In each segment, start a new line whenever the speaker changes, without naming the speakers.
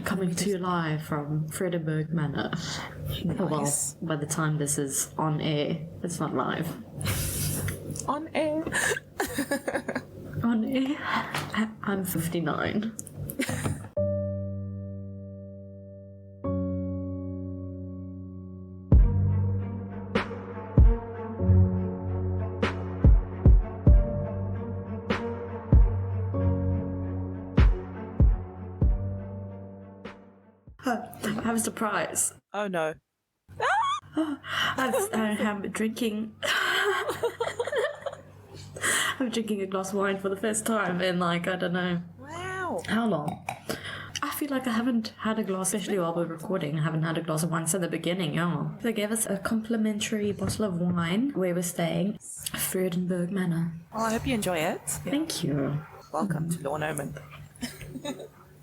Coming to you live from Fredenberg Manor.
Nice.
Oh, well, by the time this is on air, it's not live.
On air.
On air? I'm 59. I have a surprise.
Oh no.
I'm drinking. I'm drinking a glass of wine for the first time in I don't know.
Wow.
How long? I feel like I haven't had a glass, especially while we're recording. I haven't had a glass of wine since the beginning. Oh, they gave us a complimentary bottle of wine where we're staying, Fredenberg Manor.
Well, I hope you enjoy it.
Thank you.
Welcome to Lawn Omen.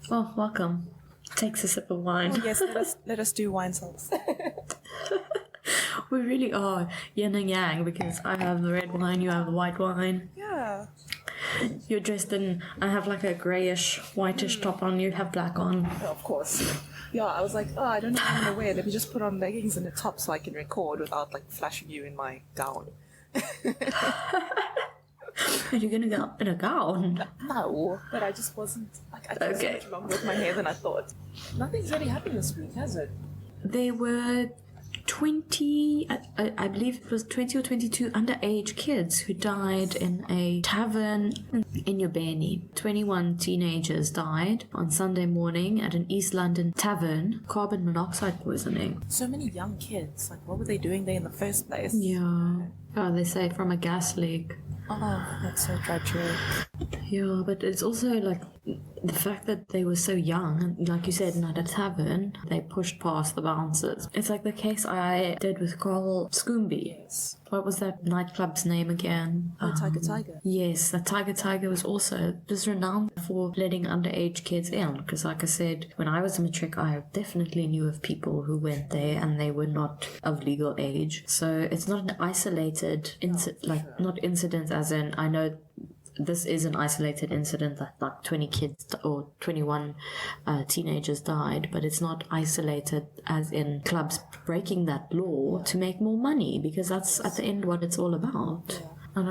Well, welcome. Takes a sip of wine.
Oh, yes, let us do wine salts.
We really are yin and yang because I have the red wine, you have the white wine.
Yeah.
You're dressed in, I have like a greyish, whitish top on, you have black on.
Oh, of course. Yeah, I was like, I don't know what I'm gonna wear. Let me just put on leggings and a top so I can record without like flashing you in my gown.
Are you gonna go in a gown?
No, but I just wasn't like I took so much longer with my hair than I thought. Nothing's really happened this week, has it?
There were 20, I believe it was 20 or 22 underage kids who died in a tavern in Ubeni. 21 teenagers died on Sunday morning at an East London tavern, carbon monoxide poisoning.
So many young kids. Like, what were they doing there in the first place?
Yeah. Oh, they say from a gas leak.
Oh, that's so tragic.
Yeah, but it's also like the fact that they were so young, and like you said, at a tavern, they pushed past the bouncers. It's like the case I did with Carl Scooby.
Yes.
What was that nightclub's name again?
Oh, Tiger.
Yes, the Tiger was also just renowned for letting underage kids in. Because like I said, when I was a matric, I definitely knew of people who went there and they were not of legal age. So it's not an isolated not incident as in, I know this is an isolated incident that like 20 kids or 21 teenagers died, but it's not isolated as in clubs breaking that law to make more money, because that's at the end what it's all about. And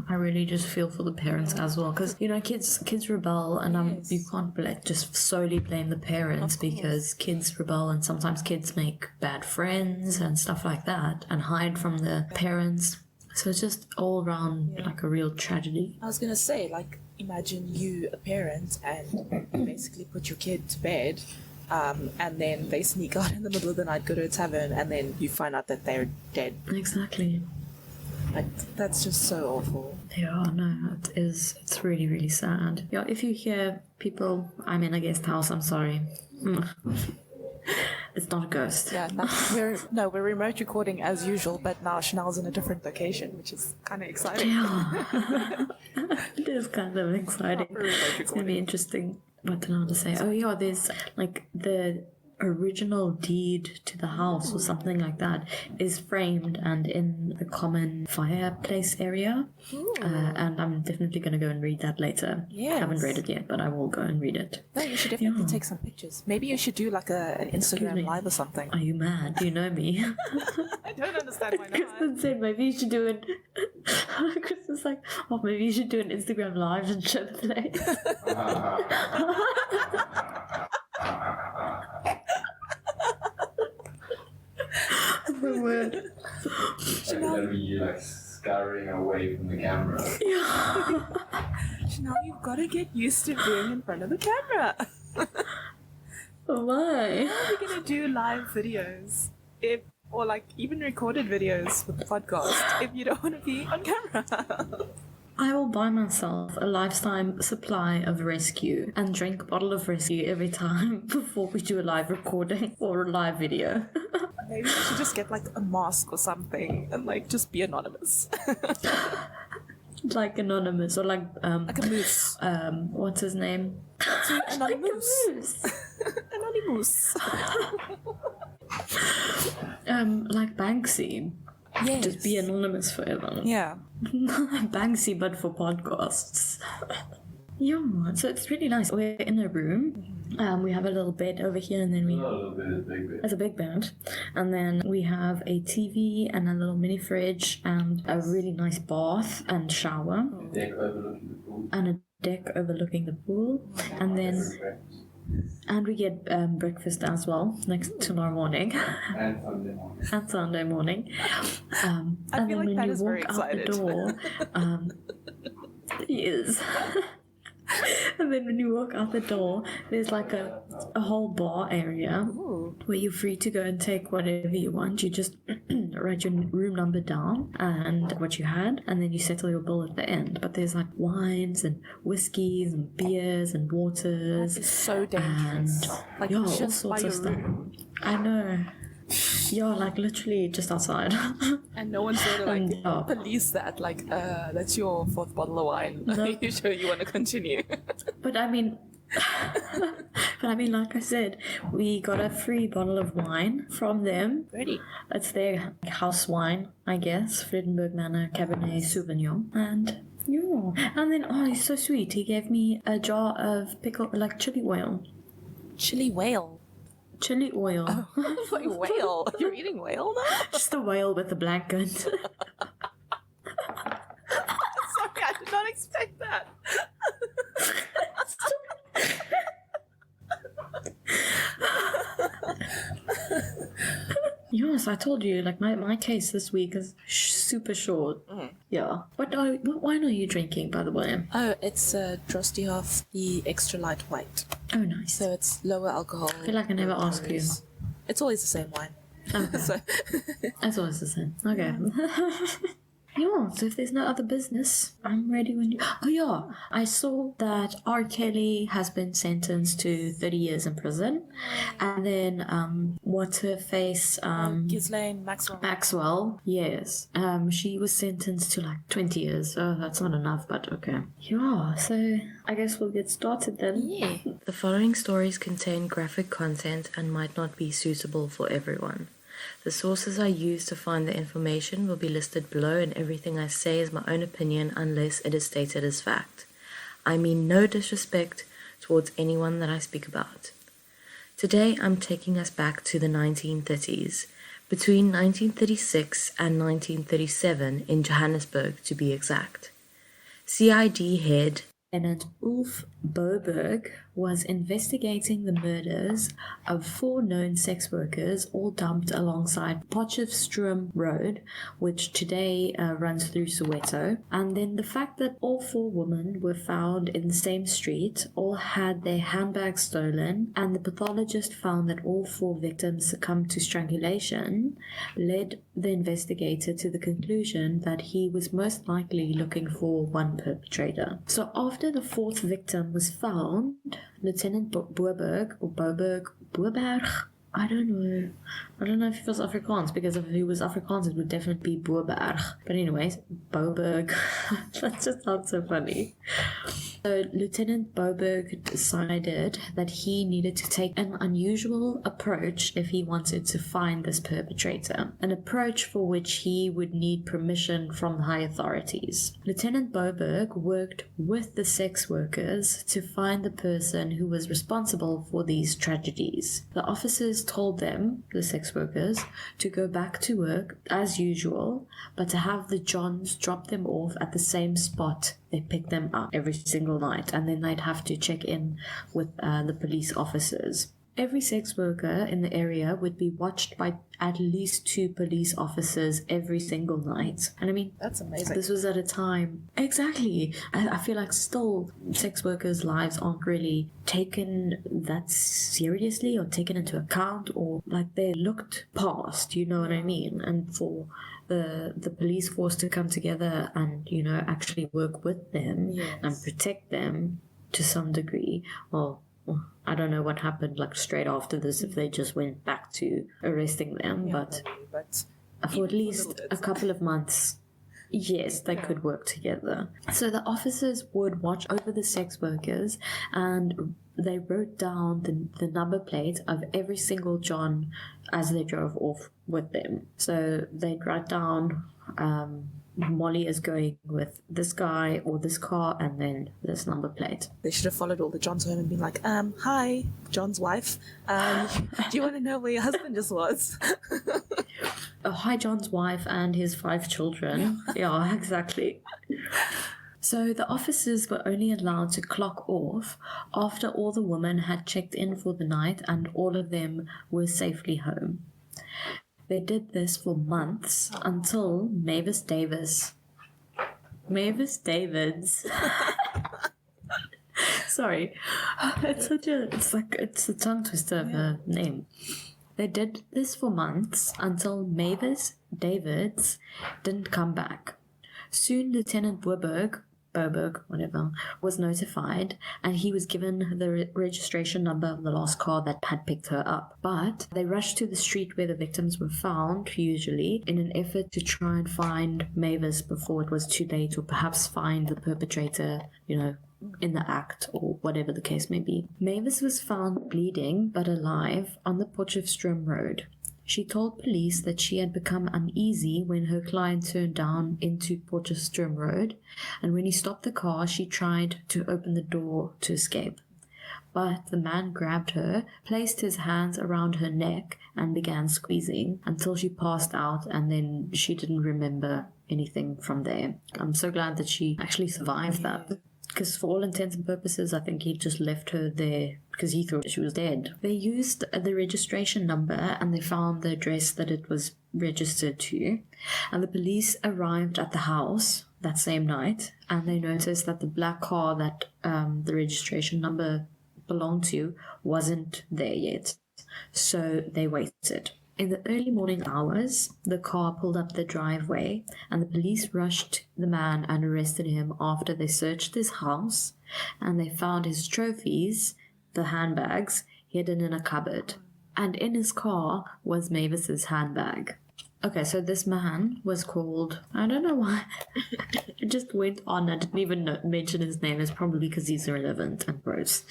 I really just feel for the parents as well, because kids rebel, and you can't just solely blame the parents, because kids rebel and sometimes kids make bad friends and stuff like that and hide from the parents. So it's just all around like a real tragedy.
I was gonna say, like, imagine you, a parent, and you basically put your kid to bed, and then they sneak out in the middle of the night, go to a tavern, and then you find out that they're dead.
Exactly.
Like, that's just so awful.
Yeah, no, it is. It's really, really sad. Yeah, if you hear people, I'm in a guest house, I'm sorry. It's not a ghost.
Yeah, we're remote recording as usual, but now Chanelle's in a different location, which is kind of exciting.
Yeah, it is kind of exciting. It's going to be interesting. What to know how to say. Oh yeah, there's like the original deed to the house or something like that is framed and in the common fireplace area. And I'm definitely going to go and read that later.
Yes.
I haven't read it yet, but I will go and read it.
No, you should definitely take some pictures. Maybe you should do like an Instagram live or something.
Are you mad? Do you know me?
I don't understand why not.
Kristin said maybe you should do it. Kristin's like, oh, maybe you should do an Instagram live and show the place. The word.
That'll be you like scurrying away from the camera.
Yeah.
Chanelle, you've got to get used to being in front of the camera.
Why?
How are we going to do live videos or like even recorded videos with the podcast if you don't want to be on camera?
I will buy myself a lifetime supply of rescue and drink a bottle of rescue every time before we do a live recording or a live video.
Maybe we should just get like a mask or something and like just be anonymous.
Like anonymous or like
a moose.
What's his name?
Anonymous. Anonymous.
Like Banksy.
Yes.
Just be anonymous forever.
Yeah.
Banksy, but for podcasts. Yeah, so it's really nice. We're in a room, We have a little bed over here, and then we...
Not a little bit, it's a big bit.
It's a big bed. And then we have a TV and a little mini fridge and a really nice bath and shower.
A deck overlooking the pool.
And a deck overlooking the pool. And then... And we get breakfast as well next tomorrow morning.
And Sunday morning.
And Sunday morning. And
I
then
feel like
when
Pat
you
is very
walk out the
excited.
door... Yes. And then when you walk out the door, there's like a whole bar area where you're free to go and take whatever you want. You just write your room number down and what you had, and then you settle your bill at the end. But there's like wines and whiskeys and beers and waters.
It's so dangerous. Like,
yeah, all
just
sorts
by
of
your
stuff.
room.
I know. Yeah, like literally just outside.
And no one's there to like
yeah.
police that. Like, that's your fourth bottle of wine.
No.
Are you sure you want to continue?
But I mean, like I said, we got a free bottle of wine from them.
Ready.
It's their house wine, I guess. Friedenberg Manor Cabernet Sauvignon. And yeah. And then, oh, he's so sweet. He gave me a jar of chili oil.
Chili whale.
Chili oil.
It's like whale. You're eating whale now?
Just a whale with a blanket.
Sorry, I did not expect that.
Yes, I told you, like my case this week is super short. Yeah. What wine are you drinking, by the way?
Oh, it's Drostihoff, the extra light white.
Oh, nice.
So it's lower alcohol.
I feel like I never asked you.
It's always the same wine.
Okay.
So
That's always the same. Okay. Yeah, so if there's no other business, I'm ready when you... Oh, yeah. I saw that R. Kelly has been sentenced to 30 years in prison. And then, what's her face?
Ghislaine Maxwell.
Maxwell, yes. She was sentenced to like 20 years. Oh, that's not enough, but okay. Yeah, so I guess we'll get started then.
Yeah.
The following stories contain graphic content and might not be suitable for everyone. The sources I use to find the information will be listed below, and everything I say is my own opinion unless it is stated as fact. I mean no disrespect towards anyone that I speak about. Today I'm taking us back to the 1930s, between 1936 and 1937 in Johannesburg to be exact. CID head
Lieutenant Ulf Boberg was investigating the murders of 4 known sex workers, all dumped alongside Potchefstroom Road, which today runs through Soweto. And then the fact that all 4 women were found in the same street, all had their handbags stolen, and the pathologist found that all 4 victims succumbed to strangulation, led the investigator to the conclusion that he was most likely looking for one perpetrator. So after the 4th victim was found, Lieutenant Boberg, I don't know if it was Afrikaans, because if he was Afrikaans it would definitely be Boberg. But anyways, Boberg. That just sounds so funny. So Lieutenant Boberg decided that he needed to take an unusual approach if he wanted to find this perpetrator, an approach for which he would need permission from the high authorities. Lieutenant Boberg worked with the sex workers to find the person who was responsible for these tragedies. The officers told them, the sex workers, to go back to work as usual, but to have the Johns drop them off at the same spot they picked them up every single night, and then they'd have to check in with the police officers. Every sex worker in the area would be watched by at least 2 police officers every single night. And I mean,
That's amazing.
this was at a time... Exactly. I feel like still sex workers' lives aren't really taken that seriously or taken into account, or like they're looked past, you know what I mean? And for the police force to come together and, you know, actually work with them and protect them to some degree, well, I don't know what happened like straight after this, if they just went back to arresting them, but for at least a couple of months, yes, they could work together. So the officers would watch over the sex workers, and they wrote down the number plate of every single John as they drove off with them. So they'd write down Molly is going with this guy or this car and then this number plate.
They should have followed all the Johns home and been like, hi, John's wife. Do you want to know where your husband just was?
Hi, John's wife and his 5 children. Yeah, exactly. So the officers were only allowed to clock off after all the women had checked in for the night and all of them were safely home. They did this for months until Mavis Davids. Sorry. It's a tongue twister of a name. They did this for months until Mavis Davids didn't come back. Soon Lieutenant Boerberg, whatever, was notified and he was given the registration number of the last car that had picked her up. But they rushed to the street where the victims were found, usually, in an effort to try and find Mavis before it was too late, or perhaps find the perpetrator, in the act, or whatever the case may be. Mavis was found bleeding but alive on the Potchefstroom Road. She told police that she had become uneasy when her client turned down into Potchefstroom Road, and when he stopped the car, she tried to open the door to escape. But the man grabbed her, placed his hands around her neck, and began squeezing until she passed out, and then she didn't remember anything from there. I'm so glad that she actually survived that. Because for all intents and purposes, I think he just left her there because he thought she was dead. They used the registration number and they found the address that it was registered to. And the police arrived at the house that same night and they noticed that the black car that the registration number belonged to wasn't there yet. So they waited. In the early morning hours, the car pulled up the driveway and the police rushed the man and arrested him after they searched his house and they found his trophies, the handbags, hidden in a cupboard. And in his car was Mavis's handbag. Okay, so this man was called, I don't know why, it just went on. I didn't even mention his name. It's probably because he's irrelevant and gross.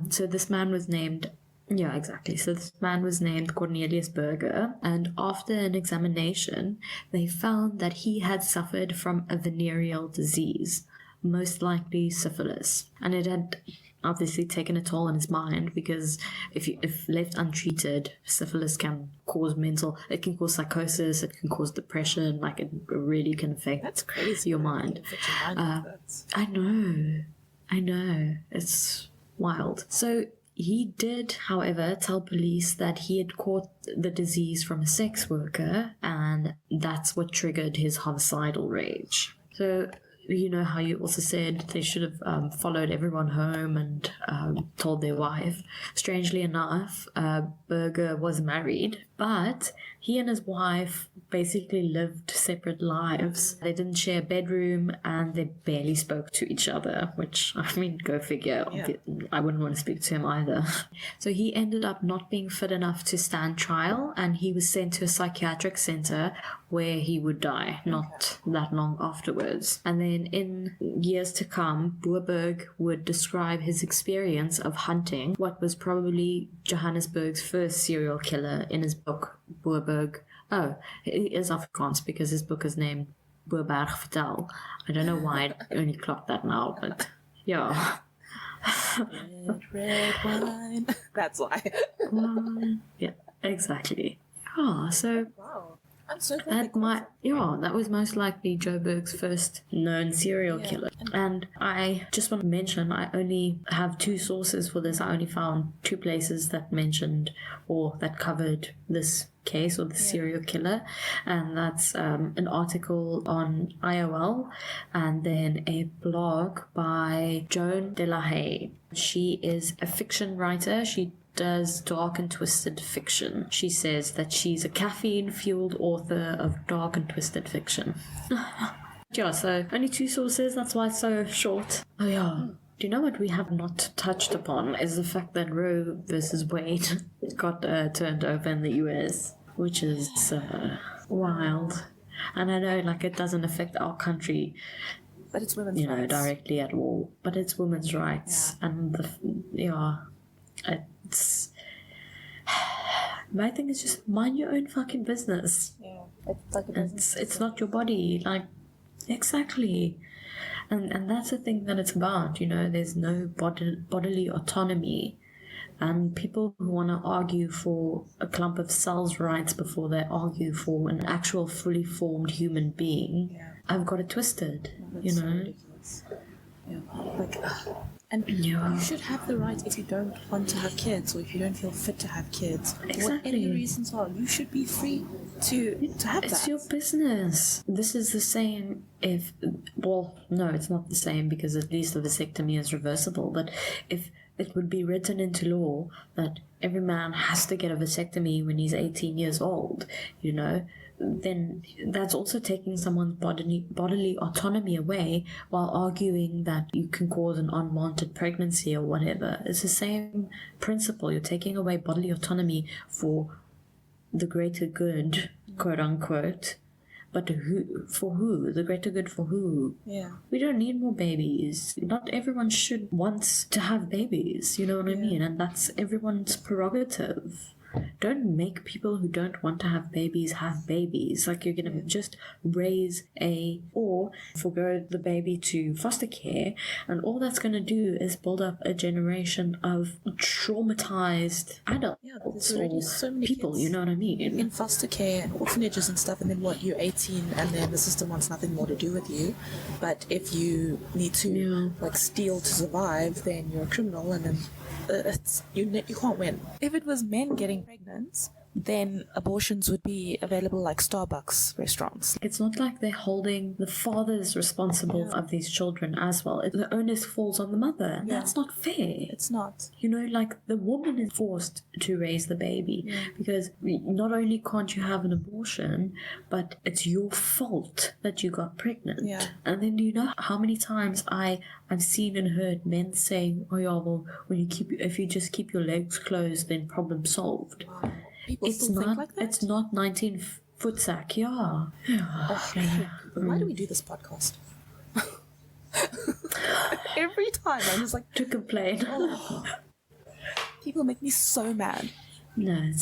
So this man was named Yeah, exactly. So this man was named Cornelius Berger, and after an examination, they found that he had suffered from a venereal disease, most likely syphilis, and it had obviously taken a toll on his mind because if left untreated, syphilis can cause it can cause psychosis, it can cause depression, like it really can affect
That's crazy.
your mind. I know, it's wild. So he did, however, tell police that he had caught the disease from a sex worker, and that's what triggered his homicidal rage. So, you know how you also said they should have followed everyone home and told their wife. Strangely enough, Berger was married, but he and his wife basically lived separate lives. They didn't share a bedroom and they barely spoke to each other, which, I mean, go figure. Yeah. I wouldn't want to speak to him either. So he ended up not being fit enough to stand trial, and he was sent to a psychiatric center where he would die not that long afterwards. And then in years to come, Boerberg would describe his experience of hunting what was probably Johannesburg's first serial killer in his book, Boerberg. Oh, it is Afrikaans because his book is named Boerberg Vertel. I don't know why I only clocked that now, but yeah.
Red wine. That's why.
Yeah, exactly. Oh, so
Wow. I'm so glad
that was most likely Joburg's first known serial killer. And I just want to mention, I only have 2 sources for this. I only found 2 places that mentioned or that covered this case or the serial killer, and that's an article on IOL and then a blog by Joan de la Haye. She is a fiction writer. She does dark and twisted fiction. She says that she's a caffeine-fueled author of dark and twisted fiction. Yeah, so only 2 sources, that's why it's so short. Oh yeah. Do you know what we have not touched upon is the fact that Roe versus Wade got turned over in the US, which is wild. And I know, like, it doesn't affect our country,
but it's women's rights.
Directly at all. But it's women's rights, and My thing is just mind your own fucking business.
Yeah, it's like
It's not your body. Like, exactly. And that's the thing that it's about, you know, there's no bodily autonomy. And people who want to argue for a clump of cells' rights before they argue for an actual fully formed human being, I've got it twisted, you know.
So ridiculous. Yeah, like, and you should have the right if you don't want to have kids or if you don't feel fit to have kids. Whatever your reasons are, you should be free to have that.
It's your business. This is the same if, well, no, it's not the same because at least a vasectomy is reversible, but if it would be written into law that every man has to get a vasectomy when he's 18 years old, you know, then that's also taking someone's bodily autonomy away while arguing that you can cause an unwanted pregnancy or whatever. It's the same principle. You're taking away bodily autonomy for the greater good, quote unquote. But for who? The greater good for who?
Yeah.
We don't need more babies. Not everyone should want to have babies, you know what I mean? And that's everyone's prerogative. Don't make people who don't want to have babies. Like, you're going to just raise or forgo the baby to foster care, and all that's going to do is build up a generation of traumatized adults.
Yeah, there's already so many
people,
kids
you know what I mean?
in foster care and orphanages and stuff, and then you're 18 and then the system wants nothing more to do with you. But if you need to like steal to survive, then you're a criminal, and then you can't win. If it was men getting pregnant, then abortions would be available like Starbucks restaurants.
It's not like they're holding the fathers responsible of these children as well. The onus falls on the mother, and that's not fair.
It's not.
You know, like, the woman is forced to raise the baby because not only can't you have an abortion, but it's your fault that you got pregnant.
Yeah.
And then, you know how many times I've seen and heard men saying, "Oh yeah, well, if you just keep your legs closed, then problem solved."
Wow. People still think like that?
It's not 19-foot sack, yeah.
Why do we do this podcast? Every time I'm just like,
To complain.
people make me so mad.
No,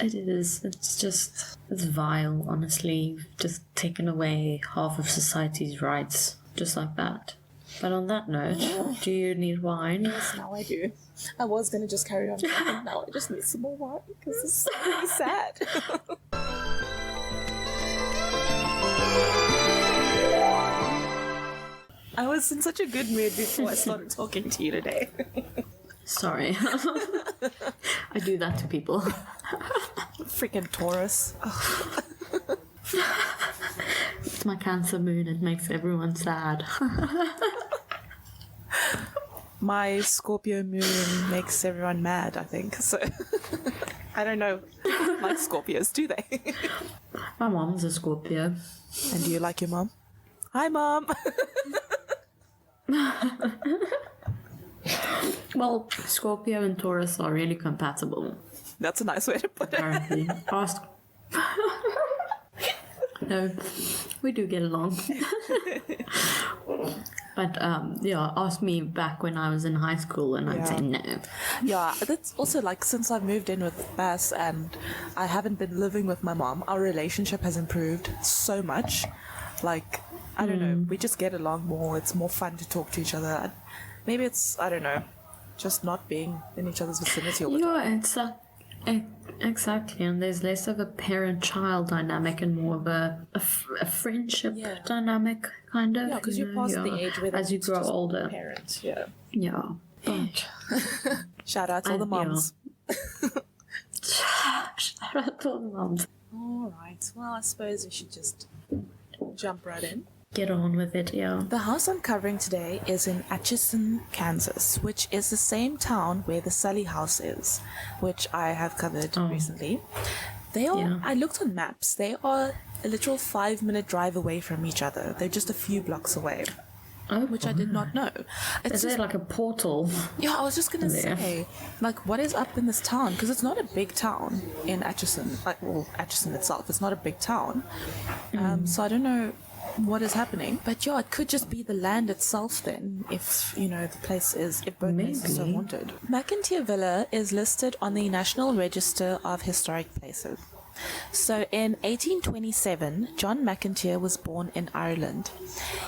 it is. It's vile, honestly. You've just taken away half of society's rights, just like that. But on that note, do you need wine?
Yes, now I do. I was going to just carry on, but I think now I just need some more wine because it's so really sad. I was in such a good mood before I started talking to you today.
Sorry. I do that to people.
Freaking Taurus.
It's my Cancer moon. It makes everyone sad.
My Scorpio moon makes everyone mad, I think. So, I don't know. Like Scorpios, do they?
My mom's a Scorpio.
And do you like your mom? Hi, Mom!
Well, Scorpio and Taurus are really compatible.
That's a nice way to put it.
Apparently. Ask. No, we do get along. But ask me back when I was in high school and I'd say no.
Yeah, that's also like since I've moved in with Bass and I haven't been living with my mom, our relationship has improved so much. Like, I don't know, we just get along more. It's more fun to talk to each other. Maybe it's, I don't know, just not being in each other's vicinity all the time.
Yeah, it's exactly, and there's less of a parent-child dynamic and more of a friendship dynamic, kind of.
Yeah, because you're past the age where
as you grow older.
Parents, yeah.
Yeah. But
shout out to all the moms.
Shout out to all the moms.
All right. Well, I suppose we should just jump right in.
Get on with it, yeah.
The house I'm covering today is in Atchison, Kansas, which is the same town where the Sully house is, which I have covered recently. They are, I looked on maps, they are a literal 5-minute drive away from each other. They're just a few blocks away.
Oh,
which I did not know.
Is there like a portal?
Yeah, I was just going to say, like, what is up in this town? Because it's not a big town in Atchison. Like, well, Atchison itself, it's not a big town. So I don't know what is happening. But yeah, it could just be the land itself then, if, you know, the place is, if both places are haunted. McInteer Villa is listed on the National Register of Historic Places. So in 1827, John McInteer was born in Ireland.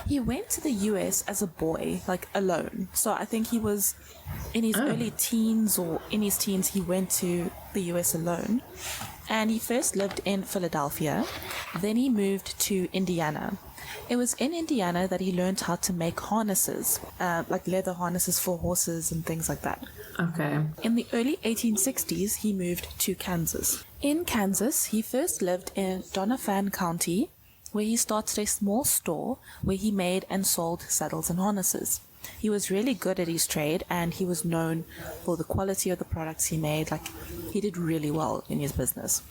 He went to the US as a boy, like alone. So I think he was in his early teens, or in his teens he went to the US alone. And he first lived in Philadelphia, then he moved to Indiana. It was in Indiana that he learned how to make harnesses, like leather harnesses for horses and things like that.
Okay.
In the early 1860s, he moved to Kansas. In Kansas, he first lived in Donovan County, where he started a small store where he made and sold saddles and harnesses. He was really good at his trade, and he was known for the quality of the products he made. Like, he did really well in his business.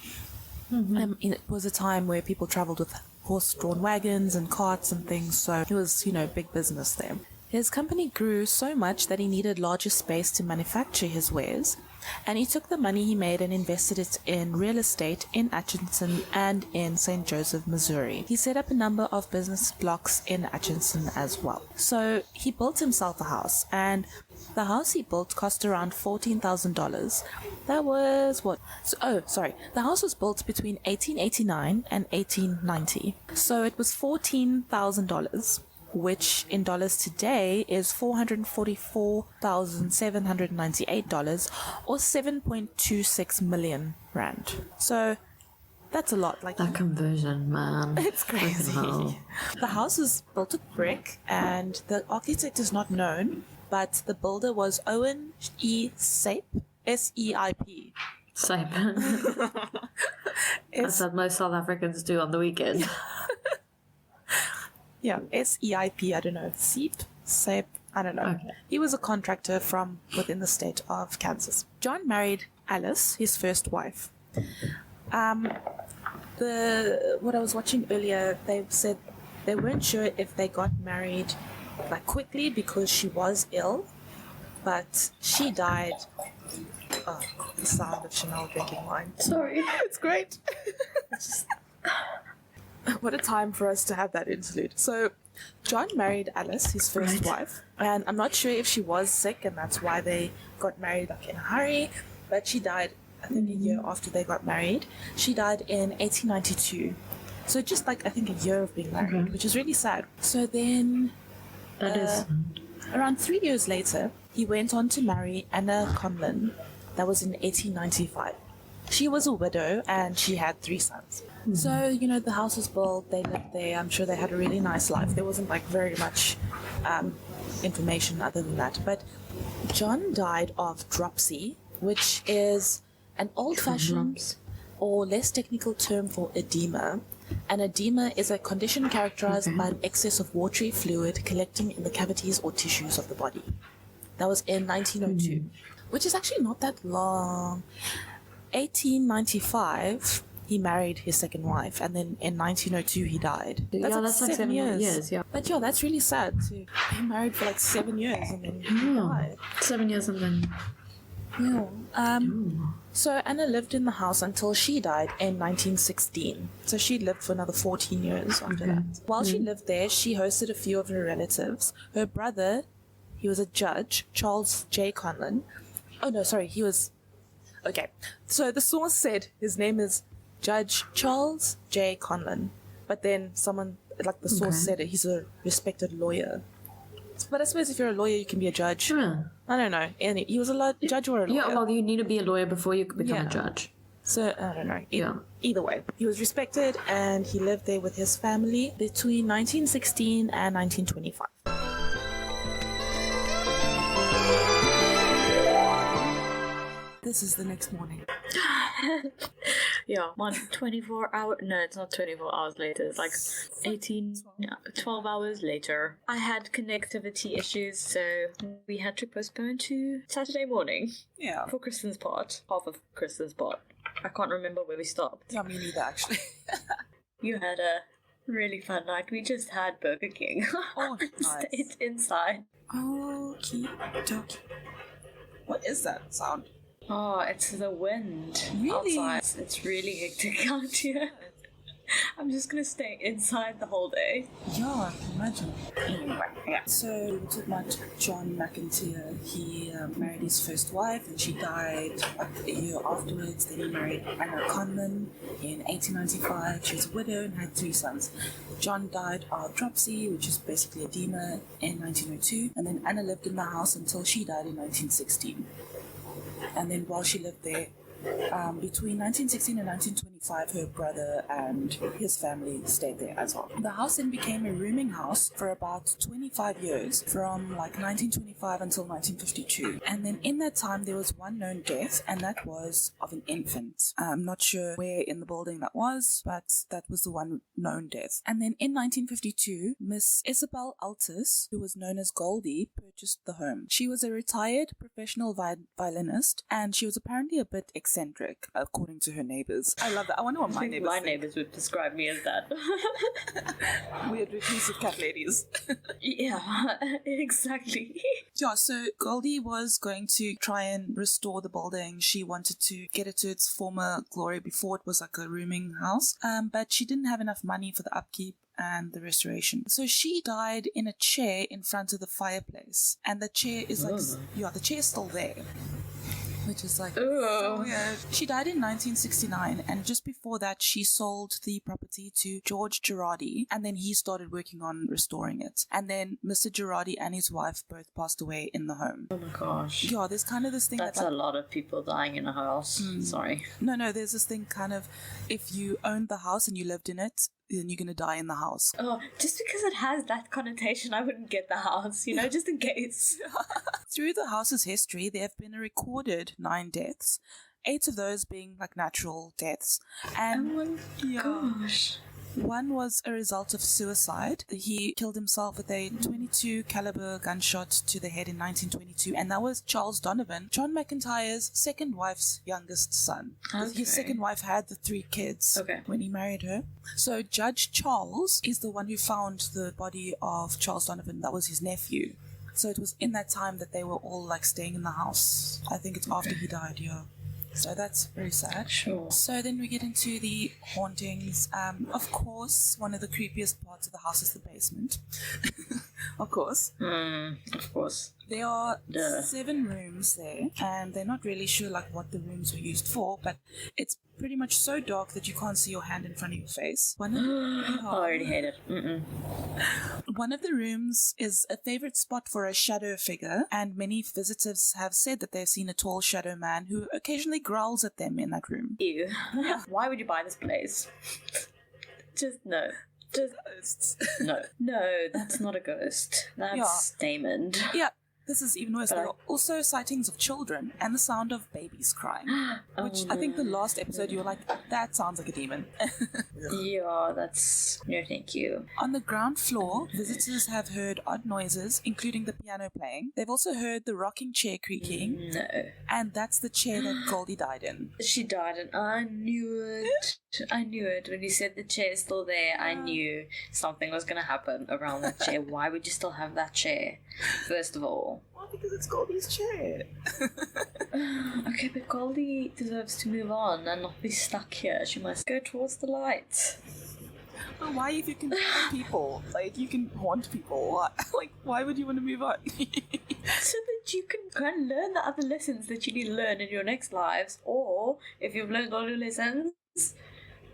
It was a time where people traveled with horse-drawn wagons and carts and things, so it was, you know, big business there. His company grew so much that he needed larger space to manufacture his wares, and he took the money he made and invested it in real estate in Atchison and in St. Joseph, Missouri. He set up a number of business blocks in Atchison as well. So he built himself a house, and the house he built cost around $14,000. That was what? The house was built between 1889 and 1890. So it was $14,000. Which in dollars today is $444,798, or 7.26 million rand. So that's a lot. Like,
That conversion, man.
it's crazy. The house was built with brick, and the architect is not known, but the builder was Owen E. Seip, S-E-I-P.
Seip. That's what most South Africans do on the weekend.
Yeah, S-E-I-P, I don't know. Seip, I don't know. Okay. He was a contractor from within the state of Kansas. John married Alice, his first wife. What I was watching earlier, they said they weren't sure if they got married like quickly because she was ill, but she died. Oh, the sound of Chanelle drinking wine.
Sorry.
It's great. What a time for us to have that interlude. So, John married Alice, his first wife, and I'm not sure if she was sick and that's why they got married like in a hurry, but she died, I think, a year after they got married. She died in 1892. So just like, I think, a year of being married, which is really sad. So then, around 3 years later, he went on to marry Anna Conlon. That was in 1895. She was a widow and she had 3 sons. So, you know, the house was built, they lived there, I'm sure they had a really nice life. There wasn't like very much information other than that. But John died of dropsy, which is an old-fashioned or less technical term for edema. An edema is a condition characterized by an excess of watery fluid collecting in the cavities or tissues of the body. That was in 1902, which is actually not that long. 1895, he married his second wife, and then in 1902 he died. That's like 7 years. Yeah. But yeah, that's really sad to be married for like 7 years and then he died.
7 years and then...
Yeah. So Anna lived in the house until she died in 1916. So she lived for another 14 years after that. While she lived there, she hosted a few of her relatives. Her brother, he was a judge, Charles J. Conlon. Oh no, sorry, he was... Okay, so the source said his name is Judge Charles J. Conlon, but then someone, like the source said it, he's a respected lawyer. But I suppose if you're a lawyer, you can be a judge. I don't know. He was a judge or a lawyer.
Yeah, well, you need to be a lawyer before you can become a judge.
So, I don't know. Either way, he was respected and he lived there with his family between 1916 and 1925. This is the next morning.
Yeah, 24 hours. No, it's not 24 hours later. It's like 12 hours later. I had connectivity issues, so we had to postpone to Saturday morning.
Yeah.
For Kristin's part. Half of Kristin's part. I can't remember where we stopped.
Yeah, me neither, actually.
You had a really fun night. We just had Burger King.
Oh, nice.
Stayed inside.
Okie dokie. What is that sound?
Oh, it's the wind outside. It's really hectic out here.
I'm just gonna stay inside the whole day.
Yeah, I can imagine. Anyway, yeah. So we were talking about John McInteer. He married his first wife and she died like a year afterwards. Then he married Anna Conman in 1895. She was a widow and had 3 sons. John died of dropsy, which is basically edema, in 1902. And then Anna lived in the house until she died in 1916. And then while she lived there, between 1916 and 1925, her brother and his family stayed there as well. The house then became a rooming house for about 25 years, from like 1925 until 1952. And then in that time, there was one known death, and that was of an infant. I'm not sure where in the building that was, but that was the one known death. And then in 1952, Miss Isabel Altus, who was known as Goldie, purchased the home. She was a retired professional violinist, and she was apparently a bit eccentric, according to her neighbors. I love that. I wonder what my neighbors think.
neighbors would describe me as that.
Weird reclusive cat ladies.
Yeah, exactly.
Yeah, so Goldie was going to try and restore the building. She wanted to get it to its former glory before it was like a rooming house, but she didn't have enough money for the upkeep and the restoration. So she died in a chair in front of the fireplace. And the chair is like, the chair is still there. Which is like, so weird. She died in 1969, and just before that, she sold the property to George Girardi, and then he started working on restoring it. And then Mr. Girardi and his wife both passed away in the home.
Oh my gosh.
Yeah, there's kind of this thing
that's a lot of people dying in a house. Sorry.
No, there's this thing kind of, if you owned the house and you lived in it, then you're going to die in the house.
Oh, just because it has that connotation, I wouldn't get the house, just in case.
Through the house's history, there have been a recorded 9 deaths, 8 of those being like natural deaths. And
oh my gosh.
One was a result of suicide. He killed himself with a .22 caliber gunshot to the head in 1922, and that was Charles Donovan, John McIntyre's second wife's youngest son. Okay. His second wife had the 3 kids when he married her. So Judge Charles is the one who found the body of Charles Donovan. That was his nephew. So it was in that time that they were all like staying in the house. I think it's after he died, yeah. So that's very sad.
Sure.
So then we get into the hauntings. Of course, one of the creepiest parts of the house is the basement. Of course.
Of course.
There are 7 rooms there, and they're not really sure like what the rooms were used for, but it's pretty much so dark that you can't see your hand in front of your face.
I already hate it.
One of the rooms is a favorite spot for a shadow figure, and many visitors have said that they've seen a tall shadow man who occasionally growls at them in that room.
Ew. Why would you buy this place? Just no. Just no, that's not a ghost. That's Damon.
Yeah, this is even worse. There are also sightings of children and the sound of babies crying, which I think the last episode you were like, that sounds like a demon.
Yeah, that's no thank you.
On the ground floor, visitors have heard odd noises, including the piano playing. They've also heard the rocking chair creaking.
No.
And that's the chair that Goldie died in.
She died and I knew it. I knew it. When you said the chair's still there, I knew something was going to happen around that chair. Why would you still have that chair, first of all?
Well, because it's Goldie's chair.
Okay, but Goldie deserves to move on and not be stuck here. She must go towards the light.
But why, if you can haunt people? Like, you can haunt people. Like, why would you want to move on?
So that you can go and learn the other lessons that you need to learn in your next lives. Or, if you've learned all your lessons,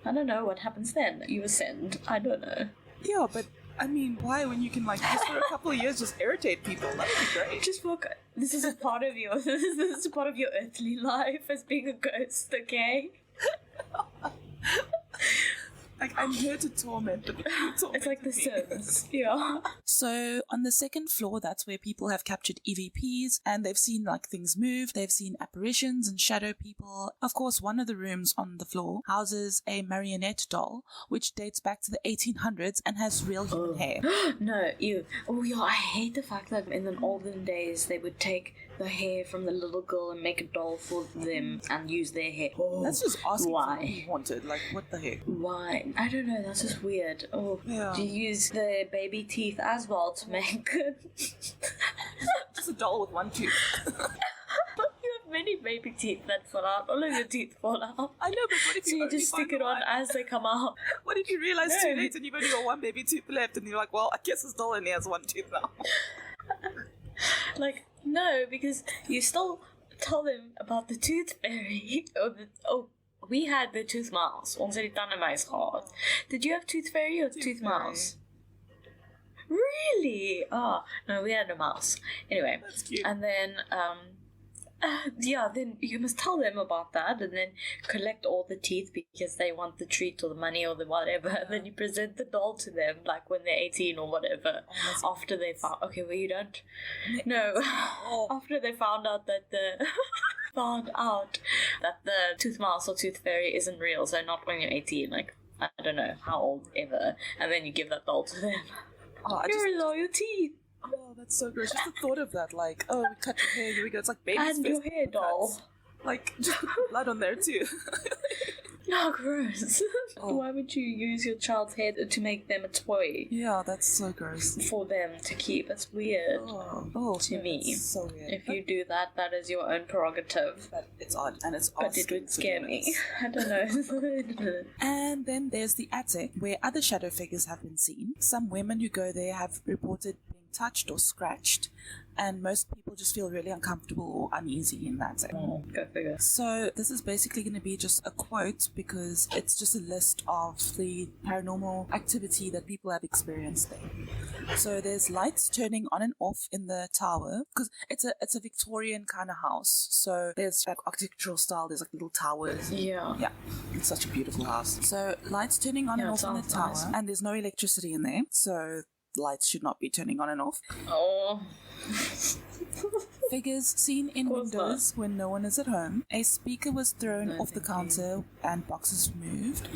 I don't know what happens then. You ascend. I don't know.
Yeah, but I mean, why when you can like just for a couple of years just irritate people? That would be great.
Just for this is a part of your this is a part of your earthly life as being a ghost, okay?
Like, I'm here to torment the people.
It's like The Sims. Yeah.
So on the second floor, that's where people have captured EVPs and they've seen like things move. They've seen apparitions and shadow people. Of course, one of the rooms on the floor houses a marionette doll, which dates back to the 1800s and has real human hair.
No, ew. Oh yeah, I hate the fact that in the olden days they would take the hair from the little girl and make a doll for them and use their hair. Oh,
that's just asking
why?
For what you wanted. Like, what the heck?
Why? I don't know, that's just weird. Oh,
yeah.
Do you use the baby teeth as well to make
just a doll with one tooth.
You have many baby teeth that fall out. All of your teeth fall out.
I know, but what if
So you just stick it on as they come out?
What if you realize too late and you've only got one baby tooth left and you're like, well, I guess it still only has one tooth now.
Like, no, because you still tell them about the tooth fairy. We had the tooth mouse. Ons het die tandenwys gehad. Did you have tooth fairy or tooth mouse? Really? Oh, no, we had a mouse. Anyway.
That's cute.
And then, then you must tell them about that and then collect all the teeth because they want the treat or the money or the whatever. And then you present the doll to them, like when they're 18 or whatever. After they found... Okay, well, you don't... No. After they found out that the... tooth mouse or tooth fairy isn't real, so not when you're 18, like, I don't know how old ever. And then you give that doll to them. Here are all your teeth.
Oh, that's so gross. Just the thought of that, like, oh, we cut your hair, here we go. It's like baby's
And your hair doll.
cuts. Like, just put blood on there too.
No, gross. Why would you use your child's hair to make them a toy
Yeah, that's so gross.
for them to keep? That's weird to me.
It's so weird.
If you do that, that is your own prerogative.
But it's odd, and it's
But it would scare me. I don't know.
And then there's the attic, where other shadow figures have been seen. Some women who go there have reported being touched or scratched, and most people just feel really uncomfortable or uneasy in that attic.
Go figure.
So this is basically going to be just a quote because it's just a list of the paranormal activity that people have experienced there. So there's lights turning on and off in the tower because it's a Victorian kind of house. So there's like architectural style. There's like little towers.
Yeah.
Yeah, it's such a beautiful house. So lights turning on and off in the tower,
nice.
and there's no electricity in there. So lights should not be turning on and off.
Oh.
Figures seen in windows when no one is at home. A speaker was thrown off the counter and boxes moved.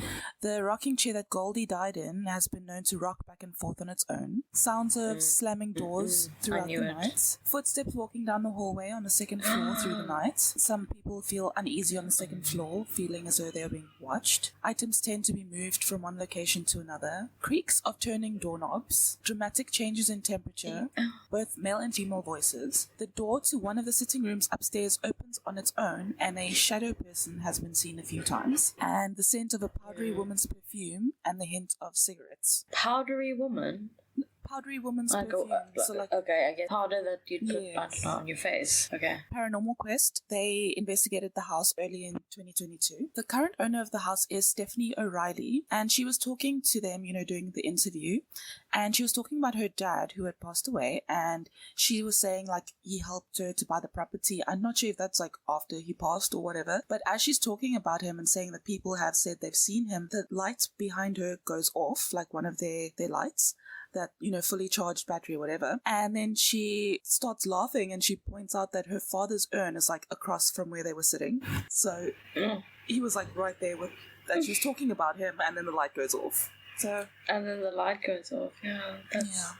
The rocking chair that Goldie died in has been known to rock back and forth on its own. Sounds of slamming doors throughout the night. Footsteps walking down the hallway on the second floor through the night. Some people feel uneasy on the second floor, feeling as though they are being watched. Items tend to be moved from one location to another. Creaks of turning doorknobs. Dramatic changes in temperature. Both male and female voices. The door to one of the sitting rooms upstairs opens on its own, and a shadow person has been seen a few times. And the scent of a powdery woman's perfume and the hint of cigarettes.
Powdery woman?
Powdery woman's perfume. So like,
okay, I get powder that you'd put on your face. Okay.
Paranormal Quest, they investigated the house early in 2022. The current owner of the house is Stephanie O'Reilly, and she was talking to them, doing the interview, and she was talking about her dad who had passed away, and she was saying like he helped her to buy the property. I'm not sure if that's like after he passed or whatever, but as she's talking about him and saying that people have said they've seen him, the light behind her goes off, like one of their lights. That, fully charged battery or whatever. And then she starts laughing and she points out that her father's urn is like across from where they were sitting. So he was like right there with that. She was talking about him and then the light goes off.
And then the light goes off. Yeah, that's...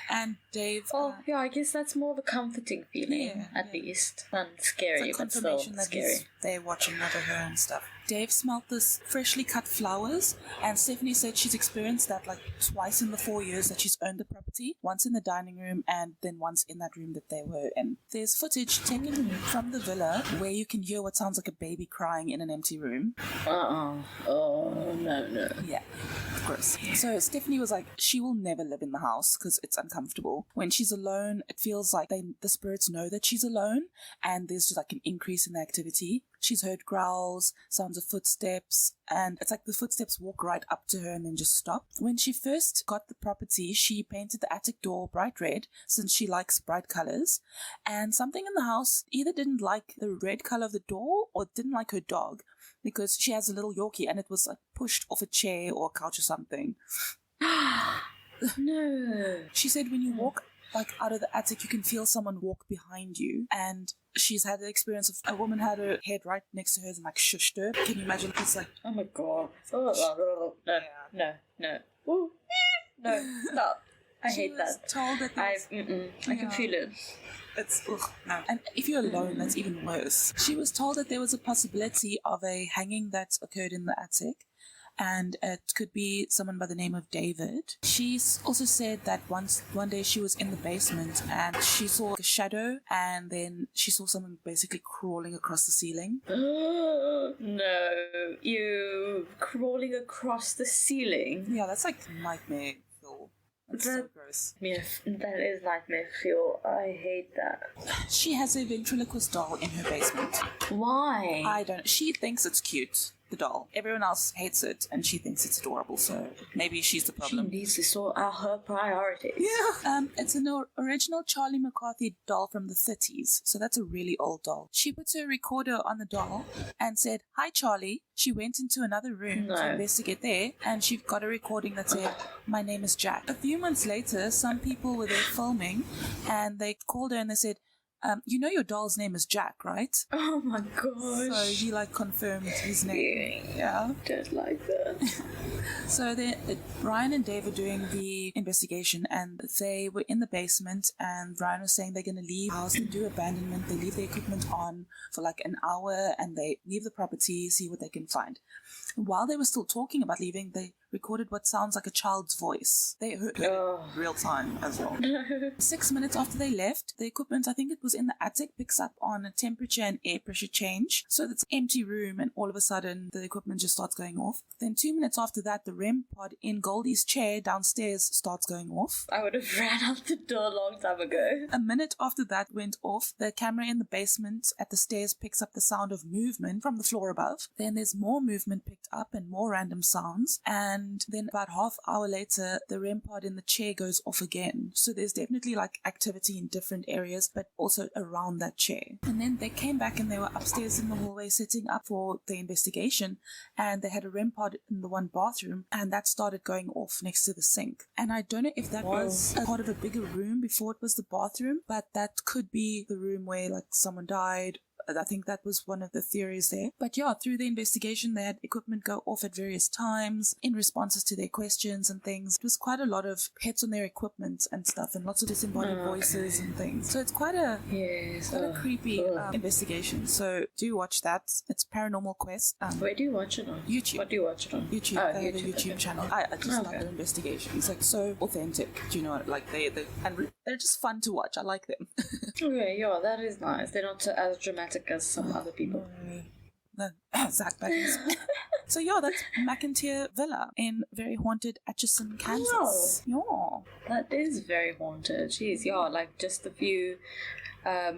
And Dave...
Well, I guess that's more of a comforting feeling, at least, than scary,
it's like
but still
confirmation that
scary.
they're watching over her and stuff. Dave smelled this freshly cut flowers, and Stephanie said she's experienced that like twice in the 4 years that she's owned the property. Once in the dining room and then once in that room that they were in. There's footage taken from the villa where you can hear what sounds like a baby crying in an empty room.
Oh, no.
Yeah, of course. So Stephanie was like, she will never live in the house because it's uncomfortable. When she's alone, it feels like the spirits know that she's alone, and there's just like an increase in the activity. She's heard growls, sounds of footsteps, and it's like the footsteps walk right up to her and then just stop. When she first got the property, she painted the attic door bright red since she likes bright colors, and something in the house either didn't like the red color of the door or didn't like her dog because she has a little Yorkie and it was like pushed off a chair or a couch or something.
No.
She said when you walk like out of the attic, you can feel someone walk behind you, and she's had the experience of a woman had her head right next to hers and like shushed her. Can you imagine? It's like,
oh my god. No. Ooh. No, stop. I hate that.
Told that
I can feel it.
It's no. And if you're alone, that's even worse. She was told that there was a possibility of a hanging that occurred in the attic. and it could be someone by the name of David. She's also said that one day she was in the basement and she saw a shadow, and then she saw someone basically crawling across the ceiling.
No, you crawling across the ceiling.
Yeah, that's like nightmare fuel. That's so gross.
Yes, that is nightmare fuel. I hate that.
She has a ventriloquist doll in her basement.
Why?
I don't. She thinks it's cute, the doll. Everyone else hates it, and she thinks it's adorable. So maybe she's the problem.
She needs to sort out her priorities.
Yeah. It's an original Charlie McCarthy doll from the 30s. So that's a really old doll. She puts her recorder on the doll and said, "Hi, Charlie." She went into another room to investigate there, and she got a recording that said, "My name is Jack." A few months later, some people were there filming, and they called her and they said, "You know your doll's name is Jack, right?"
Oh my gosh.
So he confirmed his name. Yeah.
Don't like that.
So Ryan and Dave were doing the investigation, and they were in the basement, and Ryan was saying they're going to leave the house and do abandonment. They leave the equipment on for like an hour, and they leave the property, see what they can find. And while they were still talking about leaving, they recorded what sounds like a child's voice. They heard it real time as well. 6 minutes after they left, the equipment, I think it was in the attic, picks up on a temperature and air pressure change. So it's an empty room, and all of a sudden the equipment just starts going off. Then 2 minutes after that, the REM pod in Goldie's chair downstairs starts going off.
I would have ran out the door a long time ago.
A minute after that went off, the camera in the basement at the stairs picks up the sound of movement from the floor above. Then there's more movement picked up and more random sounds, and then about half hour later, the REM pod in the chair goes off again. So there's definitely like activity in different areas, but also around that chair. And then they came back and they were upstairs in the hallway setting up for the investigation, and they had a REM pod in the one bathroom, and that started going off next to the sink. And I don't know if that was a part of a bigger room before it was the bathroom, but that could be the room where like someone died. I think that was one of the theories there. But yeah, through the investigation, they had equipment go off at various times in responses to their questions and things. It was quite a lot of hits on their equipment and stuff, and lots of disembodied voices and things. So it's quite a creepy investigation. So do watch that. It's Paranormal Quest.
Where do you watch it on?
YouTube.
What do you watch it on?
YouTube.
Oh,
They have a YouTube channel. I just love their investigations. It's like so authentic. Do you know what? Like they're just fun to watch. I like them.
Okay, yeah, that is nice. They're not as dramatic as some other people.
Zach Baggins. So yeah, that's McInteer Villa in very haunted Atchison, Kansas. Yeah.
That is very haunted. Jeez, yeah, like just a few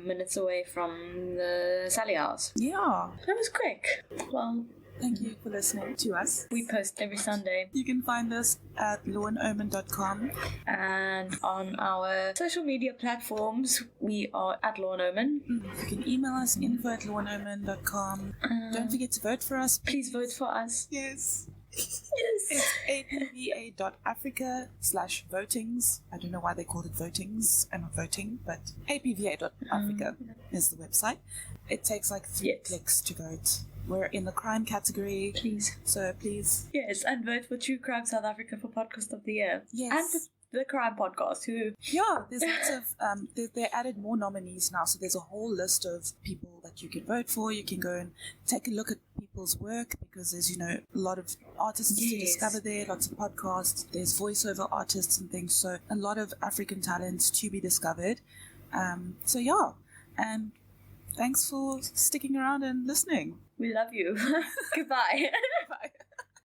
minutes away from the Sally house.
Yeah.
That was quick. Well,
thank you for listening to us.
We post every Sunday.
You can find us at lawanomen.com.
And on our social media platforms, we are at Law and Omen.
You can email us info@lawanomen.com. Don't forget to vote for us.
Please vote for us.
Yes.
Yes.
It's apva.africa/votings. I don't know why they called it votings and not voting, but apva.africa is the website. It takes like 3 clicks to vote. We're in the crime category.
Please.
So please.
Yes, and vote for True Crime South Africa for Podcast of the Year.
Yes.
And for the Crime Podcast, who...
Yeah, there's lots of... they added more nominees now, so there's a whole list of people that you can vote for. You can go and take a look at people's work, because there's, a lot of artists to discover there, lots of podcasts, there's voiceover artists and things, so a lot of African talent to be discovered. So yeah, and thanks for sticking around and listening.
We love you. Goodbye.
Bye.